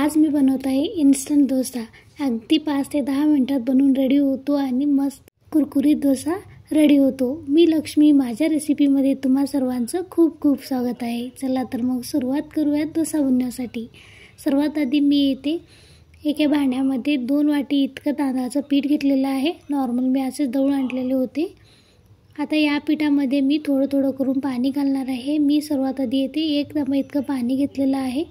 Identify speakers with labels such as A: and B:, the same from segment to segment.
A: आज मी बनवत आहे इन्स्टंट डोसा। अगदी 5 ते 10 मिनिटात बनवून रेडी होतो आणि मस्त कुरकुरीत डोसा रेडी होतो। मी लक्ष्मी, माझ्या रेसिपीमध्ये तुम्हा सर्वांचं खूप खूप स्वागत आहे। चला तर मग सुरुवात करूयात डोसा बनवण्यासाठी। सर्वात आधी मी येथे एका भांड्यामध्ये 2 वाटी इतकं तांदळाचं पीठ घेतलेलं आहे। नॉर्मल मी असेच दळून आणलेले होते। आता या पिठामध्ये मी थोडं थोडं करून पाणी घालणार आहे। मी सर्वात आधी येथे 1 चमचा इतकं पाणी घेतलेलं आहे।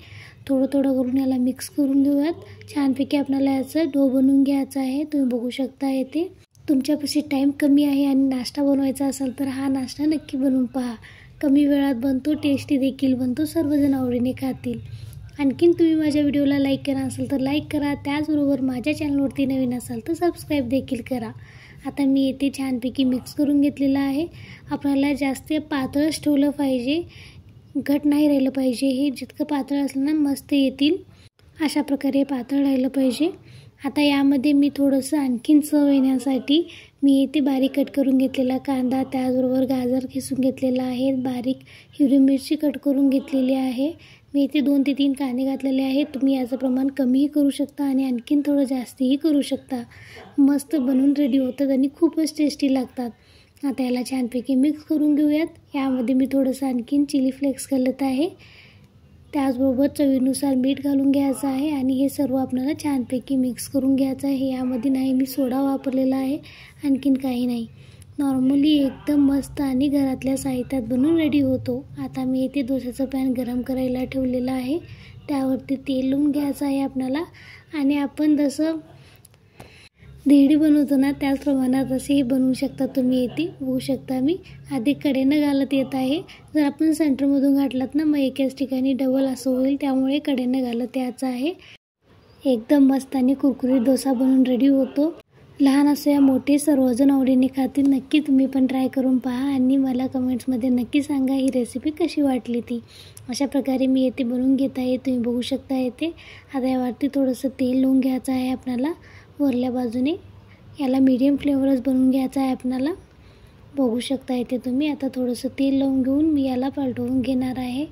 A: थोडं थोडं करून याला मिक्स करून घेऊयात। छानपैकी आपल्याला याचा डो बनवून घ्यायचा आहे। तुम्ही बघू शकता येथे तुमच्यापाशी टाइम कमी आहे आणि नाश्ता बनवायचा असेल तर हा नाश्ता नक्की बनवून पहा। कमी वेळात बनतो, टेस्टी देखील बनतो, सर्वजण आवडीने खातील। आणखीन तुम्ही माझ्या व्हिडिओला लाईक करा असेल तर लाईक करा, त्याचबरोबर माझ्या चॅनलवरती नवीन असाल तर सबस्क्राईब देखील करा। आता मी येथे छानपैकी मिक्स करून घेतलेला आहे। आपल्याला जास्त पातळच ठेवलं पाहिजे, घट नाही राहिलं पाहिजे। हे जितकं पातळ असलं ना मस्त येतील, अशा प्रकारे पातळ राहिलं पाहिजे। आता यामध्ये मी थोडंसं आणखीन चव येण्यासाठी मी इथे बारीक कट करून घेतलेला कांदा, त्याचबरोबर गाजर किसून घेतलेला आहे, बारीक हिरवी मिरची कट करून घेतलेली आहे। मी इथे 2 ते 3 कांदे घातलेले आहेत। तुम्ही याचं प्रमाण कमीही करू शकता आणि आणखीन थोडं जास्तही करू शकता। मस्त बनवून रेडी होतात आणि खूपच टेस्टी लागतात। आता याला छानपैकी मिक्स करून घेऊयात। यामध्ये मी थोडंसं आणखीन चिली फ्लेक्स घालत आहे, त्याचबरोबर चवीनुसार मीठ घालून घ्यायचं आहे आणि हे सर्व आपल्याला छानपैकी मिक्स करून घ्यायचं आहे। यामध्ये नाही मी सोडा वापरलेला आहे, आणखीन काही नाही। नॉर्मली एकदम मस्त आणि घरातल्या साहित्यात बनवून रेडी होतो। आता मी इथे डोशाचं पॅन गरम करायला ठेवलेलं आहे, त्यावरती तेल लावून घ्यायचं आहे आपल्याला आणि आपण जसं धिरडी बनवतो ना त्याच प्रमाणात असेही बनवू शकता। तुम्ही येथे बघू शकता मी आधी कडेनं घालत येत आहे। जर आपण सेंटरमधून घातलात ना मग एकाच ठिकाणी डबल असं होईल, त्यामुळे कडेनं घालत यायचं आहे। एकदम मस्त आणि कुरकुरीत डोसा बनवून रेडी होतो। लहान असो या मोठे सर्वजण आवडीने खातील। नक्की तुम्ही पण ट्राय करून पहा आणि मला कमेंट्समध्ये नक्की सांगा ही रेसिपी कशी वाटली ती। अशा प्रकारे मी येथे बनवून घेत आहे, तुम्ही बघू शकता येथे। आता यावरती थोडंसं तेल लावून घ्यायचं आहे आपल्याला वरल्या बाजूने। याला मीडियम फ्लेवरच बनवून घ्यायचा आहे आपल्याला, बघू शकता येथे तुम्ही। आता थोडंसं तेल लावून घेऊन मी याला पलटवून घेणार आहे।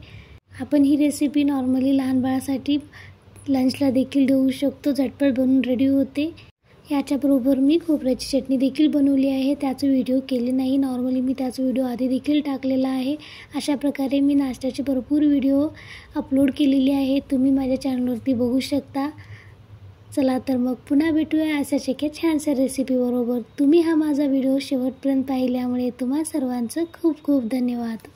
A: आपण ही रेसिपी नॉर्मली लहान बाळासाठी लंचला देखील देऊ शकतो, झटपट बनवून रेडी होते। याच्याबरोबर मी खोबऱ्याची चटणी देखील बनवली आहे, त्याचं व्हिडिओ केले नाही। नॉर्मली मी त्याचा व्हिडिओ आधी देखील टाकलेला आहे। अशा प्रकारे मी नाश्त्याचे भरपूर व्हिडिओ अपलोड केलेले आहेत, तुम्ही माझ्या चॅनलवरती बघू शकता। चला तर मग पुन्हा भेटूया अशाच एका छानशा रेसिपीबरोबर। तुम्ही हा माझा व्हिडिओ शेवटपर्यंत पाहिल्यामुळे तुम्हा सर्वांचं खूप खूप धन्यवाद।